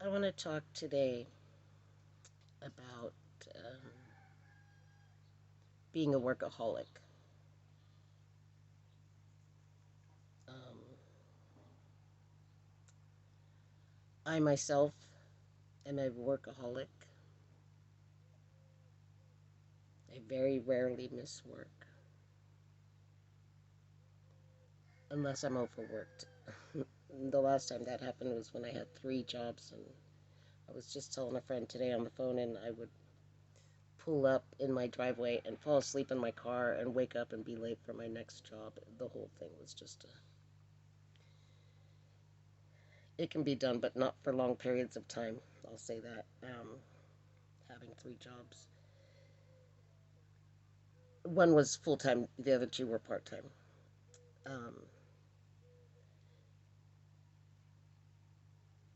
I want to talk today about um, being a workaholic. Um, I myself am a workaholic. I very rarely miss work unless I'm overworked. The last time that happened was when I had three jobs, and I was just telling a friend today on the phone, and I would pull up in my driveway and fall asleep in my car and wake up and be late for my next job. The whole thing was just it can be done, but not for long periods of time. I'll say that. Having three jobs. One was full time, the other two were part time. Um,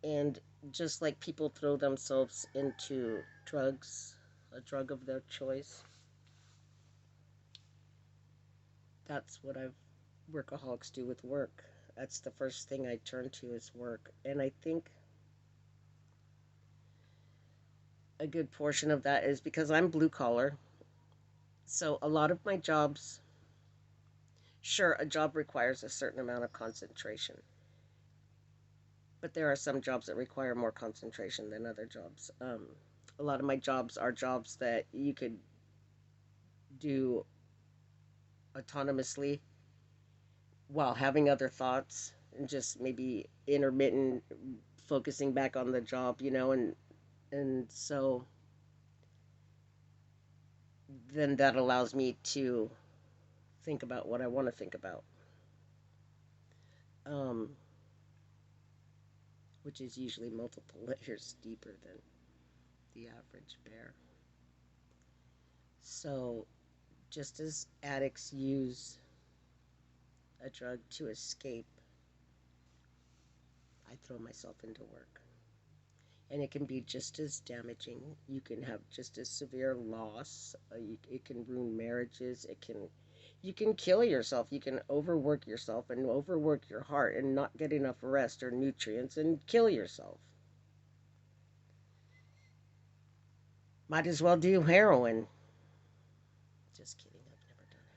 and just like people throw themselves into drugs, a drug of their choice, that's what I've workaholics do with work. That's the first thing I turn to is work. And I think a good portion of that is because I'm blue collar. So a lot of my jobs, sure, a job requires a certain amount of concentration, but there are some jobs that require more concentration than other jobs. A lot of my jobs are jobs that you could do autonomously while having other thoughts and just maybe intermittent focusing back on the job, and so then that allows me to think about what I want to think about, um, which is usually multiple layers deeper than the average bear. So just as addicts use a drug to escape, I throw myself into work. And it can be just as damaging. You can have just as severe loss. It can ruin marriages. You can kill yourself. You can overwork yourself and overwork your heart and not get enough rest or nutrients and kill yourself. Might as well do heroin. Just kidding. I've never done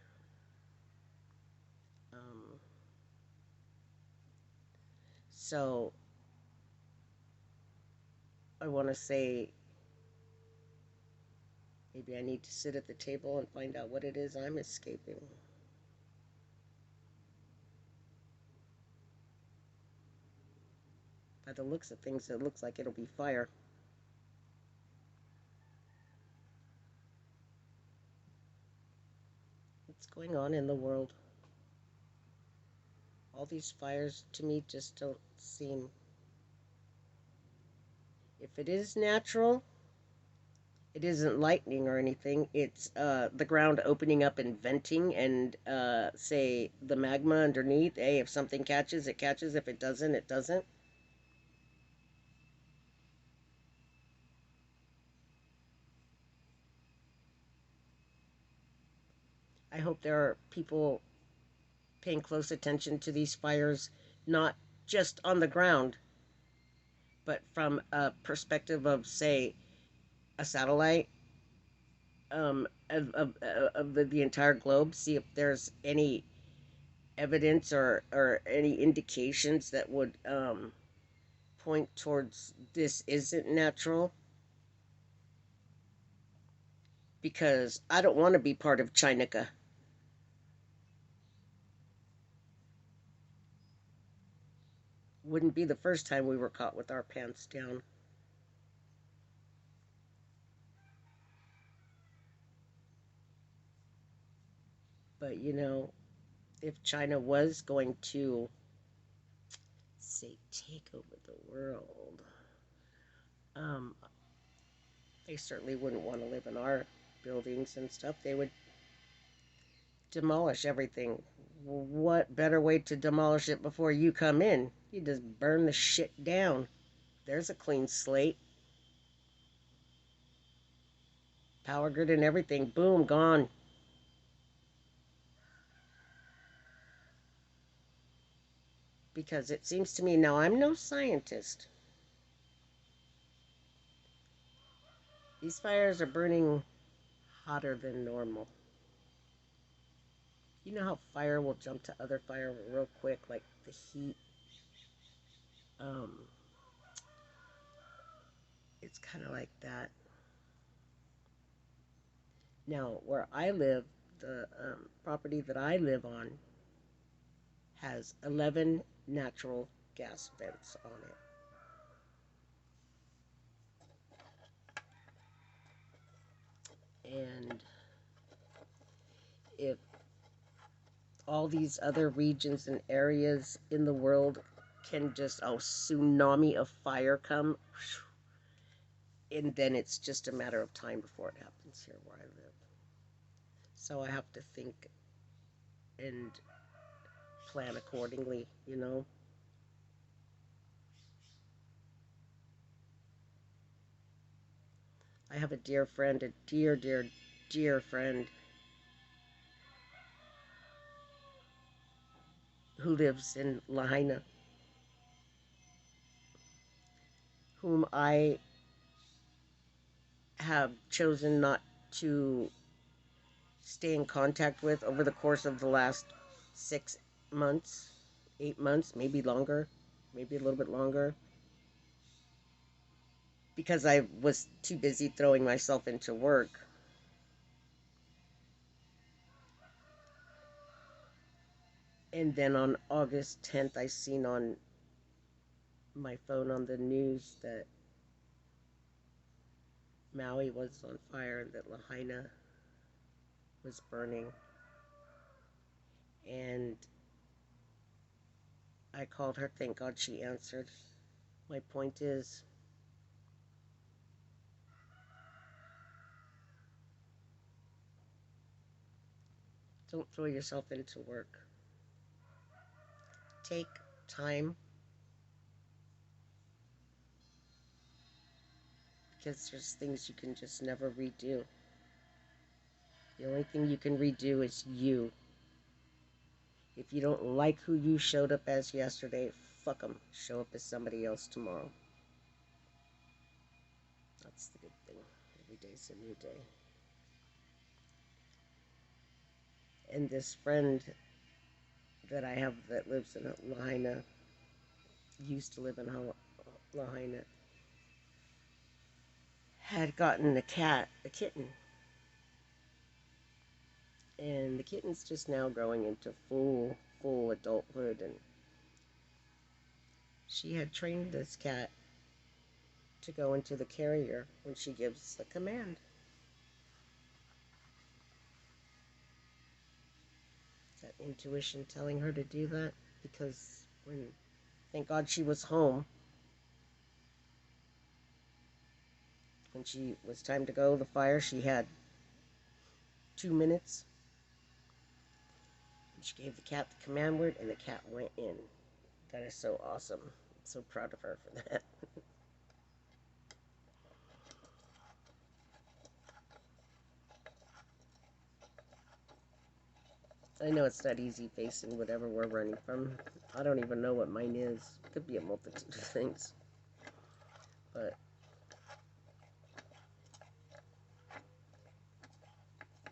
heroin. So I want to say maybe I need to sit at the table and find out what it is I'm escaping. By the looks of things, it looks like it'll be fire. What's going on in the world? All these fires to me just don't seem. If it is natural, it isn't lightning or anything. It's the ground opening up and venting, and say the magma underneath. Hey, if something catches, it catches. If it doesn't, it doesn't. I hope there are people paying close attention to these fires, not just on the ground, but from a perspective of, say, a satellite, of the entire globe, see if there's any evidence or any indications that would point towards this isn't natural, because I don't want to be part of China. Wouldn't be the first time we were caught with our pants down. But if China was going to, say, take over the world, um, they certainly wouldn't want to live in our buildings and stuff. They would demolish everything. What better way to demolish it before you come in? You just burn the shit down. There's a clean slate. Power grid and everything. Boom, gone. Because it seems to me, now I'm no scientist, These fires are burning hotter than normal. You know how fire will jump to other fire real quick, like the heat. Um, it's kind of like that. Now, where I live, the property that I live on has 11 natural gas vents on it. And if all these other regions and areas in the world can just a tsunami of fire come, and then it's just a matter of time before it happens here where I live. So I have to think and plan accordingly, you know. I have a dear friend, a dear, dear, dear friend who lives in Lahaina, whom I have chosen not to stay in contact with over the course of the last 6 months, 8 months, maybe longer, maybe a little bit longer, because I was too busy throwing myself into work. And then on August 10th, I seen on my phone on the news that Maui was on fire and that Lahaina was burning. And I called her. Thank God she answered. My point is, don't throw yourself into work. Take time, because there's things you can just never redo. The only thing you can redo is you. If you don't like who you showed up as yesterday, fuck them. Show up as somebody else tomorrow. That's the good thing. Every day's a new day. And this friend that I have that lives in Lahaina, used to live in Lahaina, had gotten a cat, a kitten. And the kitten's just now growing into full adulthood. And she had trained this cat to go into the carrier when she gives the command. Is that intuition telling her to do that? Because thank God she was home when she was time to go. The fire, she had 2 minutes. She gave the cat the command word, and the cat went in. That is so awesome. I'm so proud of her for that. I know it's not easy facing whatever we're running from. I don't even know what mine is. It could be a multitude of things. But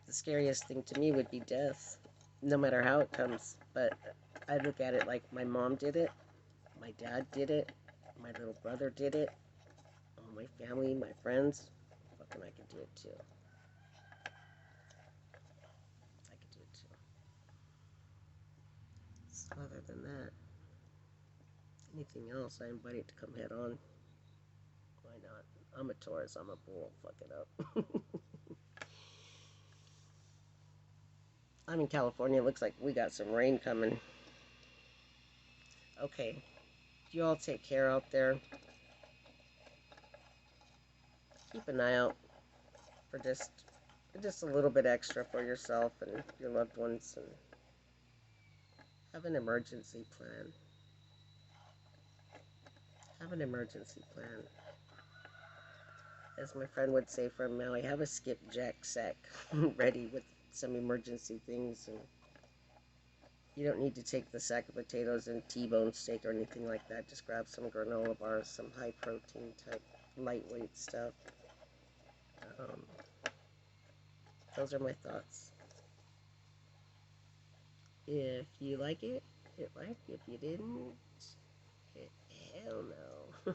the scariest thing to me would be death, no matter how it comes. But I look at it like my mom did it, my dad did it, my little brother did it, all my family, my friends. Fucking I could do it too. I could do it too. So other than that, anything else, I invite it to come head on. Why not? I'm a Taurus, I'm a bull. Fuck it up. I'm in California. It looks like we got some rain coming. Okay. You all take care out there. Keep an eye out for just a little bit extra for yourself and your loved ones, and have an emergency plan. Have an emergency plan. As my friend would say from Maui, have a skipjack sack ready with some emergency things. And you don't need to take the sack of potatoes and T-bone steak or anything like that. Just grab some granola bars, some high protein type lightweight stuff. Um, those are my thoughts. If you like it, hit like. If you didn't, hit hell no.